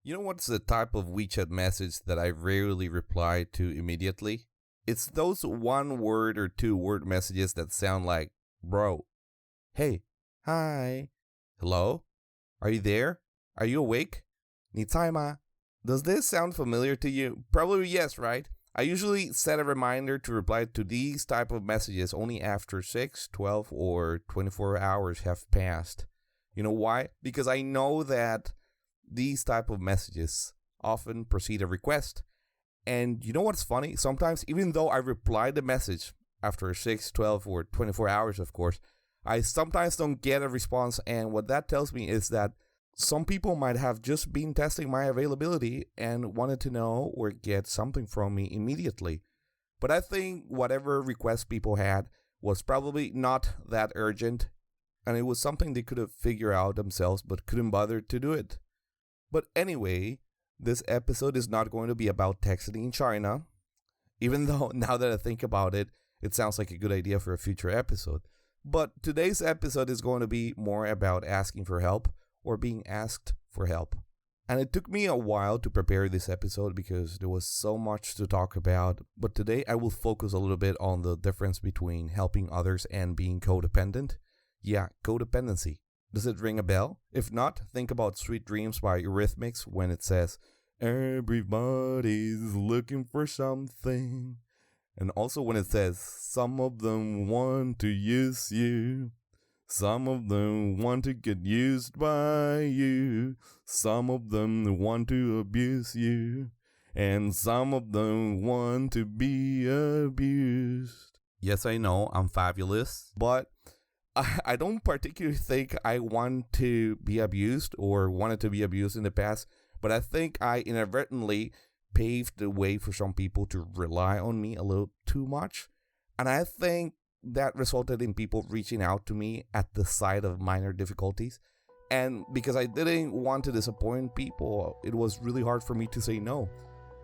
You know what's the type of WeChat message that I rarely reply to immediately? It's those one word or two word messages that sound like, bro, hey, hi, hello, are you there? Are you awake? 你在吗? Does this sound familiar to you? Probably yes, right? I usually set a reminder to reply to these type of messages only after 6, 12, or 24 hours have passed. You know why? Because I know that these type of messages often precede a request. And you know what's funny? Sometimes, even though I reply the message after 6, 12, or 24 hours, of course, I sometimes don't get a response. And what that tells me is that some people might have just been testing my availability and wanted to know or get something from me immediately. But I think whatever request people had was probably not that urgent, and it was something they could have figured out themselves but couldn't bother to do it. But anyway, this episode is not going to be about texting in China, even though now that I think about it, it sounds like a good idea for a future episode. But today's episode is going to be more about asking for help or being asked for help. And it took me a while to prepare this episode because there was so much to talk about. But today I will focus a little bit on the difference between helping others and being codependent. Yeah, codependency. Does it ring a bell? If not, think about Sweet Dreams by Eurythmics when it says, everybody's looking for something. And also when it says, some of them want to use you. Some of them want to get used by you. Some of them want to abuse you. And some of them want to be abused. Yes, I know, I'm fabulous. But I don't particularly think I want to be abused or wanted to be abused in the past, but I think I inadvertently paved the way for some people to rely on me a little too much. And I think that resulted in people reaching out to me at the sight of minor difficulties. And because I didn't want to disappoint people, it was really hard for me to say no.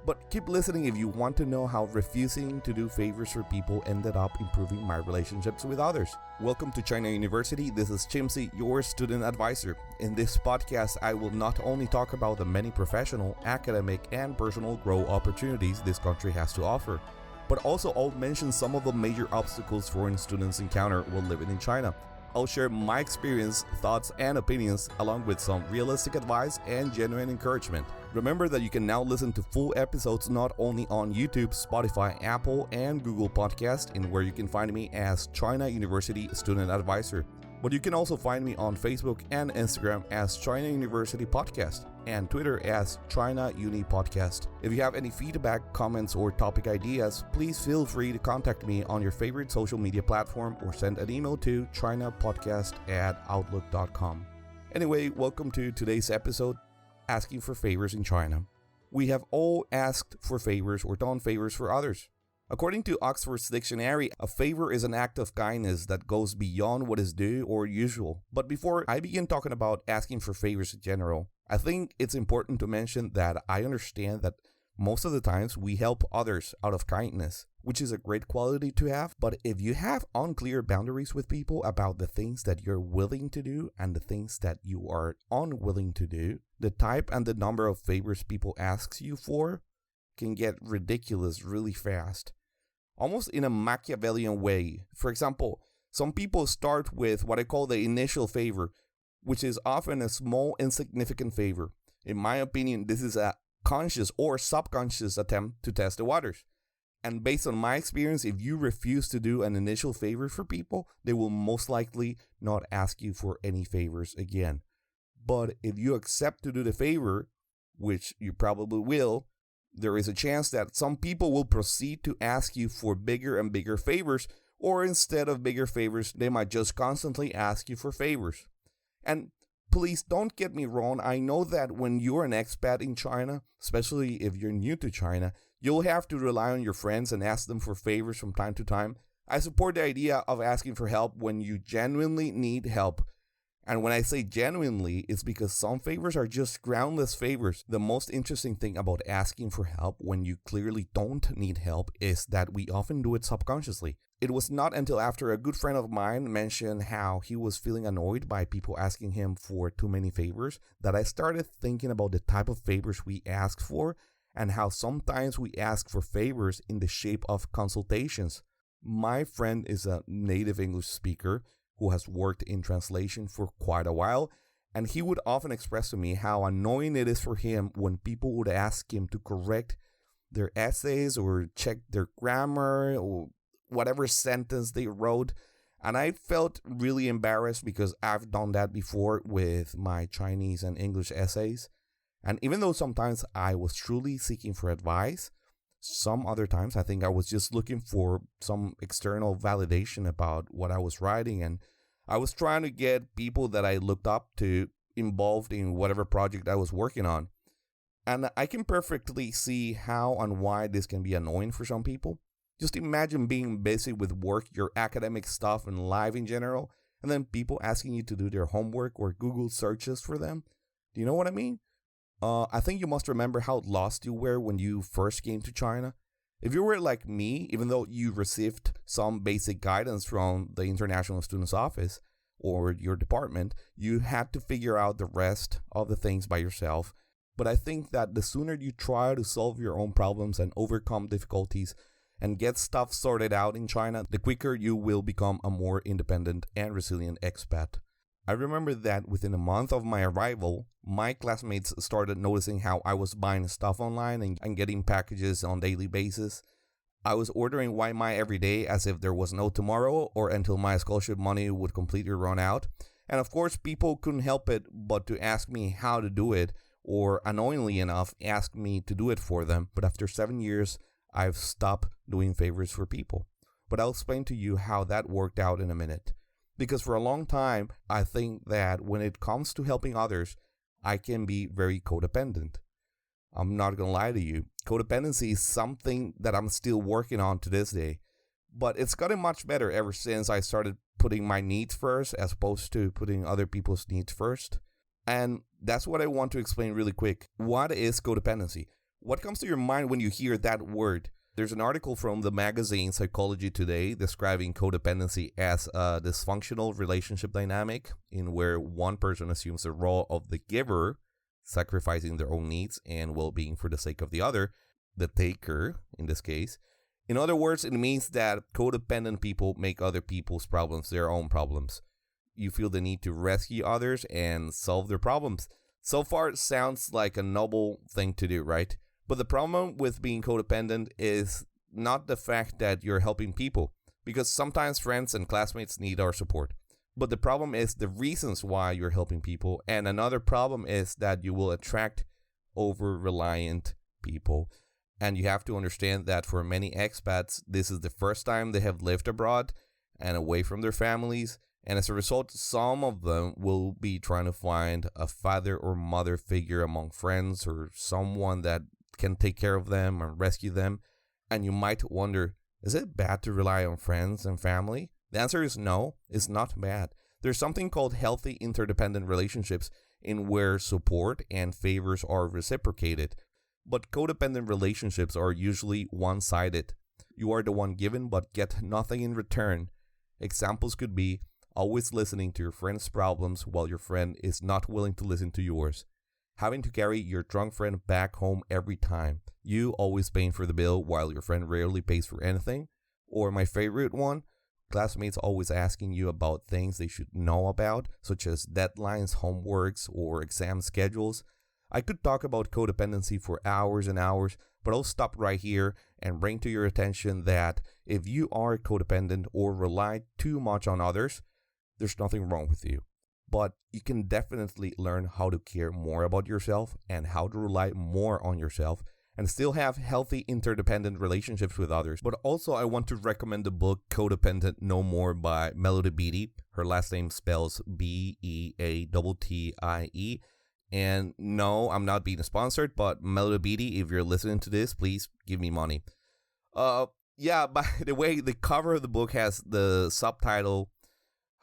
But keep listening if you want to know how refusing to do favors for people ended up improving my relationships with others. Welcome to China University. This is Chimsy, your student advisor. In this podcast, I will not only talk about the many professional, academic, and personal growth opportunities this country has to offer, but also I'll mention some of the major obstacles foreign students encounter while living in China. I'll share my experience, thoughts, and opinions along with some realistic advice and genuine encouragement. Remember that you can now listen to full episodes not only on YouTube, Spotify, Apple, and Google Podcast, and where you can find me as China University Student Advisor. But you can also find me on Facebook and Instagram as China University Podcast and Twitter as China Uni Podcast. If you have any feedback, comments, or topic ideas, please feel free to contact me on your favorite social media platform or send an email to chinapodcast@outlook.com. Anyway, welcome to today's episode, Asking for Favors in China. We have all asked for favors or done favors for others. According to Oxford's dictionary, a favor is an act of kindness that goes beyond what is due or usual. But before I begin talking about asking for favors in general, I think it's important to mention that I understand that most of the times we help others out of kindness, which is a great quality to have. But if you have unclear boundaries with people about the things that you're willing to do and the things that you are unwilling to do, the type and the number of favors people ask you for can get ridiculous really fast. Almost in a Machiavellian way. For example, some people start with what I call the initial favor, which is often a small, insignificant favor. In my opinion, this is a conscious or subconscious attempt to test the waters. And based on my experience, if you refuse to do an initial favor for people, they will most likely not ask you for any favors again. But if you accept to do the favor, which you probably will, there is a chance that some people will proceed to ask you for bigger and bigger favors, or instead of bigger favors, they might just constantly ask you for favors. And please don't get me wrong, I know that when you're an expat in China, especially if you're new to China, you'll have to rely on your friends and ask them for favors from time to time. I support the idea of asking for help when you genuinely need help. And when I say genuinely, it's because some favors are just groundless favors. The most interesting thing about asking for help when you clearly don't need help is that we often do it subconsciously. It was not until after a good friend of mine mentioned how he was feeling annoyed by people asking him for too many favors that I started thinking about the type of favors we ask for and how sometimes we ask for favors in the shape of consultations. My friend is a native English speaker who has worked in translation for quite a while, and he would often express to me how annoying it is for him when people would ask him to correct their essays or check their grammar or whatever sentence they wrote. And I felt really embarrassed because I've done that before with my Chinese and English essays. And even though sometimes I was truly seeking for advice, some other times I think I was just looking for some external validation about what I was writing. And I was trying to get people that I looked up to involved in whatever project I was working on. And I can perfectly see how and why this can be annoying for some people. Just imagine being busy with work, your academic stuff, and life in general, and then people asking you to do their homework or Google searches for them. Do you know what I mean? I think you must remember how lost you were when you first came to China. If you were like me, even though you received some basic guidance from the International Students Office or your department, you had to figure out the rest of the things by yourself. But I think that the sooner you try to solve your own problems and overcome difficulties and get stuff sorted out in China, the quicker you will become a more independent and resilient expat. I remember that within a month of my arrival, my classmates started noticing how I was buying stuff online and getting packages on a daily basis. I was ordering Waimai every day as if there was no tomorrow or until my scholarship money would completely run out. And of course, people couldn't help it but to ask me how to do it, or annoyingly enough, ask me to do it for them. But after 7 years, I've stopped doing favors for people. But I'll explain to you how that worked out in a minute. Because for a long time, I think that when it comes to helping others, I can be very codependent. I'm not going to lie to you. Codependency is something that I'm still working on to this day. But it's gotten much better ever since I started putting my needs first as opposed to putting other people's needs first. And that's what I want to explain really quick. What is codependency? What comes to your mind when you hear that word? There's an article from the magazine Psychology Today describing codependency as a dysfunctional relationship dynamic in where one person assumes the role of the giver, sacrificing their own needs and well-being for the sake of the other, the taker in this case. In other words, it means that codependent people make other people's problems their own problems. You feel the need to rescue others and solve their problems. So far, it sounds like a noble thing to do, right? But the problem with being codependent is not the fact that you're helping people, because sometimes friends and classmates need our support. But the problem is the reasons why you're helping people. And another problem is that you will attract over-reliant people. And you have to understand that for many expats, this is the first time they have lived abroad and away from their families. And as a result, some of them will be trying to find a father or mother figure among friends or someone that can take care of them and rescue them. And you might wonder, is it bad to rely on friends and family? The answer is no, it's not bad. There's something called healthy interdependent relationships in where support and favors are reciprocated. But codependent relationships are usually one-sided. You are the one given but get nothing in return. Examples could be always listening to your friend's problems while your friend is not willing to listen to yours. Having to carry your drunk friend back home every time. You always paying for the bill while your friend rarely pays for anything. Or my favorite one, classmates always asking you about things they should know about, such as deadlines, homeworks, or exam schedules. I could talk about codependency for hours and hours, but I'll stop right here and bring to your attention that if you are codependent or rely too much on others, there's nothing wrong with you. But you can definitely learn how to care more about yourself and how to rely more on yourself and still have healthy interdependent relationships with others. But also I want to recommend the book Codependent No More by Melody Beattie. Her last name spells Beattie. And no, I'm not being sponsored, but Melody Beattie, if you're listening to this, please give me money. Yeah, by the way, the cover of the book has the subtitle,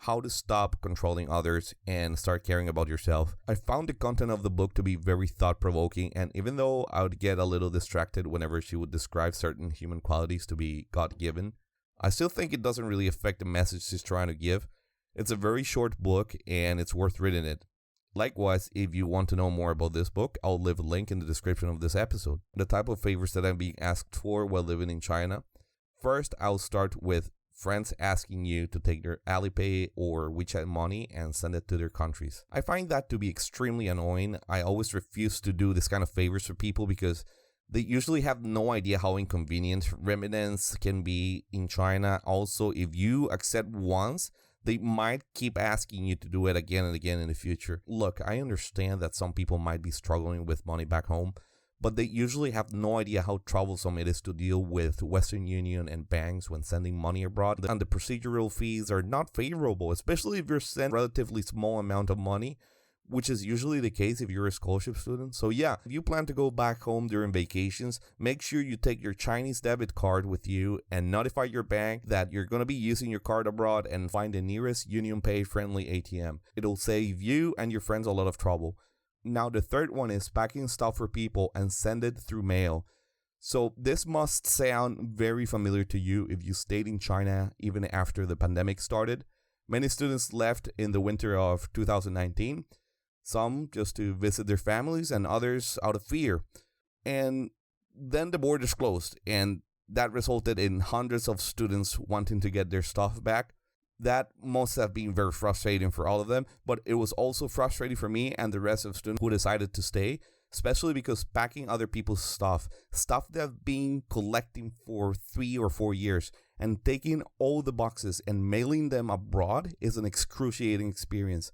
How to Stop Controlling Others and Start Caring About Yourself. I found the content of the book to be very thought-provoking, and even though I would get a little distracted whenever she would describe certain human qualities to be God-given, I still think it doesn't really affect the message he's trying to give. It's a very short book and it's worth reading it. Likewise, if you want to know more about this book, I'll leave a link in the description of this episode. The type of favors that I'm being asked for while living in China. First, I'll start with friends asking you to take their Alipay or WeChat money and send it to their countries. I find that to be extremely annoying. I always refuse to do this kind of favors for people because they usually have no idea how inconvenient remittance can be in China. Also, if you accept once, they might keep asking you to do it again and again in the future. Look, I understand that some people might be struggling with money back home, but they usually have no idea how troublesome it is to deal with Western Union and banks when sending money abroad. And the procedural fees are not favorable, especially if you're sent a relatively small amount of money, which is usually the case if you're a scholarship student. So yeah, if you plan to go back home during vacations, make sure you take your Chinese debit card with you and notify your bank that you're going to be using your card abroad and find the nearest UnionPay friendly ATM. It'll save you and your friends a lot of trouble. Now the third one is packing stuff for people and send it through mail. So this must sound very familiar to you if you stayed in China even after the pandemic started. Many students left in the winter of 2019. Some just to visit their families and others out of fear. And then the borders closed and that resulted in hundreds of students wanting to get their stuff back. That must have been very frustrating for all of them, but it was also frustrating for me and the rest of students who decided to stay, especially because packing other people's stuff they've been collecting for 3 or 4 years, and taking all the boxes and mailing them abroad is an excruciating experience.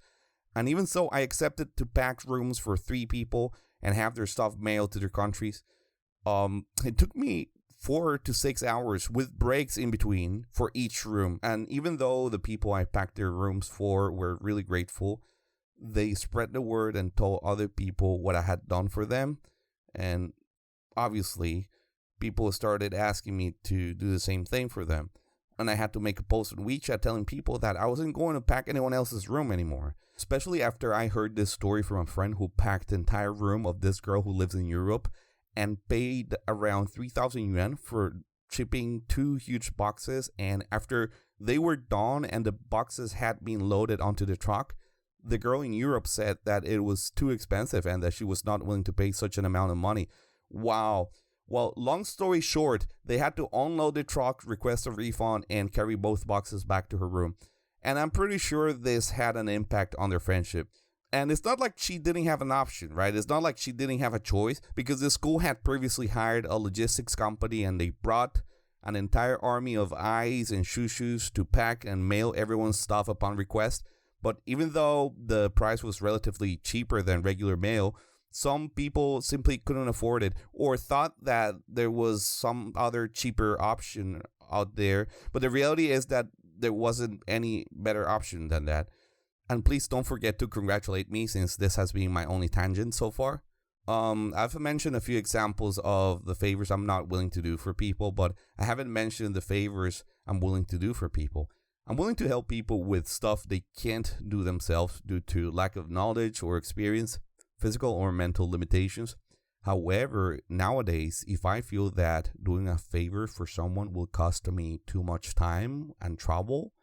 And even so, I accepted to pack rooms for 3 people and have their stuff mailed to their countries. It took me 4 to 6 hours with breaks in between for each room. And even though the people I packed their rooms for were really grateful, they spread the word and told other people what I had done for them. And obviously, people started asking me to do the same thing for them. And I had to make a post on WeChat telling people that I wasn't going to pack anyone else's room anymore. Especially after I heard this story from a friend who packed the entire room of this girl who lives in Europe and paid around 3,000 yuan for shipping 2 huge boxes. And after they were done and the boxes had been loaded onto the truck, the girl in Europe said that it was too expensive and that she was not willing to pay such an amount of money. Wow. Well, long story short, they had to unload the truck, request a refund, and carry both boxes back to her room. And I'm pretty sure this had an impact on their friendship. And it's not like she didn't have an option, right? It's not like she didn't have a choice, because the school had previously hired a logistics company and they brought an entire army of eyes and shoo-shoos to pack and mail everyone's stuff upon request. But even though the price was relatively cheaper than regular mail, some people simply couldn't afford it or thought that there was some other cheaper option out there. But the reality is that there wasn't any better option than that. And please don't forget to congratulate me, since this has been my only tangent so far. I've mentioned a few examples of the favors I'm not willing to do for people, but I haven't mentioned the favors I'm willing to do for people. I'm willing to help people with stuff they can't do themselves due to lack of knowledge or experience, physical or mental limitations. However, nowadays, if I feel that doing a favor for someone will cost me too much time and trouble,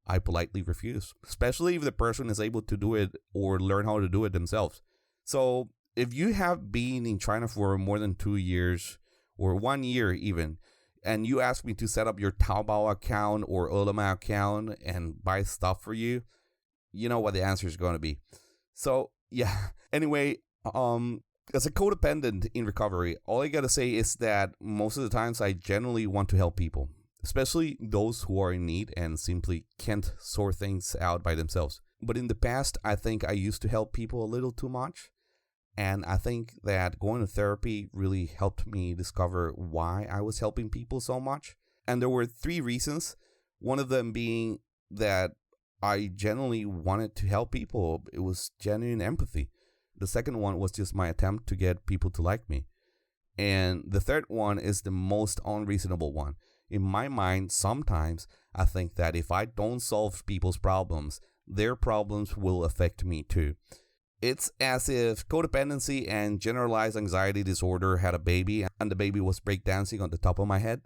I politely refuse, especially if the person is able to do it or learn how to do it themselves. So if you have been in China for more than 2 years or 1 year even, and you ask me to set up your Taobao account or Ele.me account and buy stuff for you, you know what the answer is going to be. So yeah, anyway, as a codependent in recovery, all I gotta say is that most of the times I generally want to help people, especially those who are in need and simply can't sort things out by themselves. But in the past, I think I used to help people a little too much. And I think that going to therapy really helped me discover why I was helping people so much. And there were 3 reasons. One of them being that I genuinely wanted to help people. It was genuine empathy. The second one was just my attempt to get people to like me. And the third one is the most unreasonable one. In my mind, sometimes I think that if I don't solve people's problems, their problems will affect me too. It's as if codependency and generalized anxiety disorder had a baby and the baby was breakdancing on the top of my head.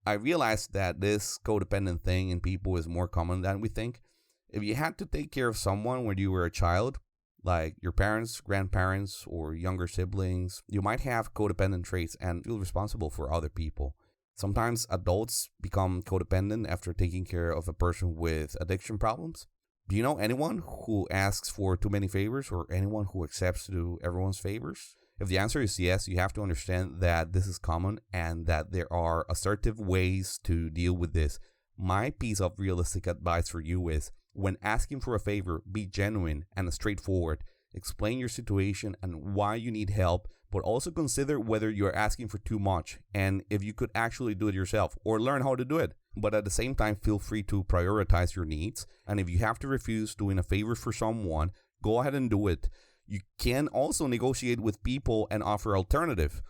I realized that this codependent thing in people is more common than we think. If you had to take care of someone when you were a child, like your parents, grandparents, or younger siblings, you might have codependent traits and feel responsible for other people. Sometimes adults become codependent after taking care of a person with addiction problems. Do you know anyone who asks for too many favors or anyone who accepts to do everyone's favors? If the answer is yes, you have to understand that this is common and that there are assertive ways to deal with this. My piece of realistic advice for you is, when asking for a favor, be genuine and straightforward. Explain your situation and why you need help, but also consider whether you're asking for too much and if you could actually do it yourself or learn how to do it. But at the same time, feel free to prioritize your needs. And if you have to refuse doing a favor for someone, go ahead and do it. You can also negotiate with people and offer alternative.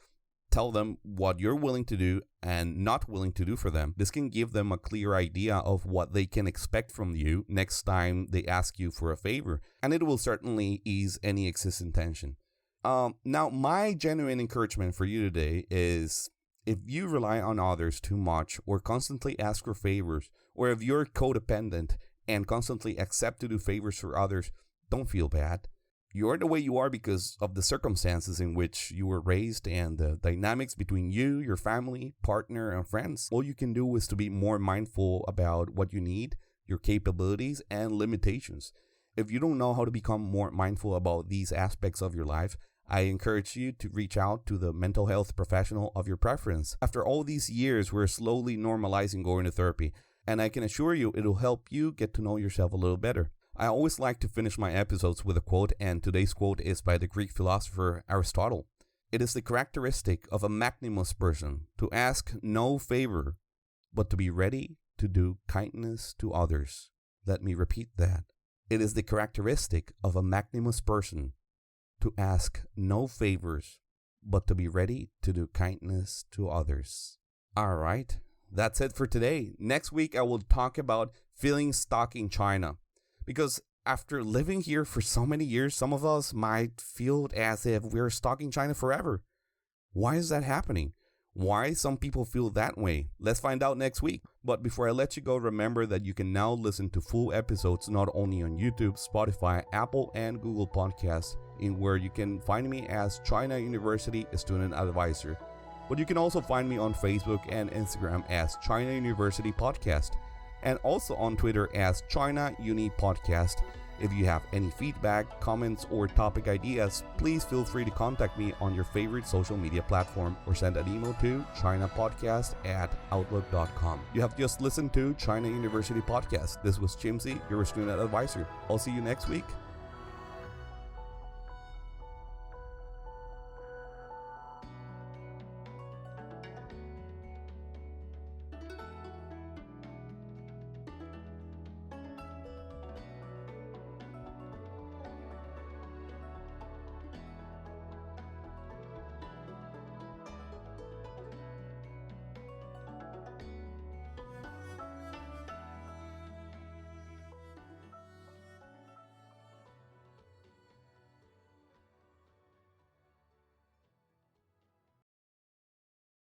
Tell them what you're willing to do and not willing to do for them. This can give them a clear idea of what they can expect from you next time they ask you for a favor, and it will certainly ease any existing tension. Now, my genuine encouragement for you today is, if you rely on others too much or constantly ask for favors, or if you're codependent and constantly accept to do favors for others, don't feel bad. You're the way you are because of the circumstances in which you were raised and the dynamics between you, your family, partner, and friends. All you can do is to be more mindful about what you need, your capabilities, and limitations. If you don't know how to become more mindful about these aspects of your life, I encourage you to reach out to the mental health professional of your preference. After all these years, we're slowly normalizing going to therapy, and I can assure you it'll help you get to know yourself a little better. I always like to finish my episodes with a quote, and today's quote is by the Greek philosopher Aristotle. It is the characteristic of a magnanimous person to ask no favor, but to be ready to do kindness to others. Let me repeat that. It is the characteristic of a magnanimous person to ask no favors, but to be ready to do kindness to others. All right, that's it for today. Next week, I will talk about feeling stuck in China. Because after living here for so many years, some of us might feel as if we're stuck in China forever. Why is that happening? Why some people feel that way? Let's find out next week. But before I let you go, remember that you can now listen to full episodes not only on YouTube, Spotify, Apple, and Google Podcasts, in where you can find me as China University Student Advisor. But you can also find me on Facebook and Instagram as chinauniversitypodcast. And also on Twitter as chinauniversitypodcast. If you have any feedback, comments, or topic ideas, please feel free to contact me on your favorite social media platform or send an email to chinapodcast@outlook.com. You have just listened to China University Podcast. This was Chimsy, your student advisor. I'll see you next week.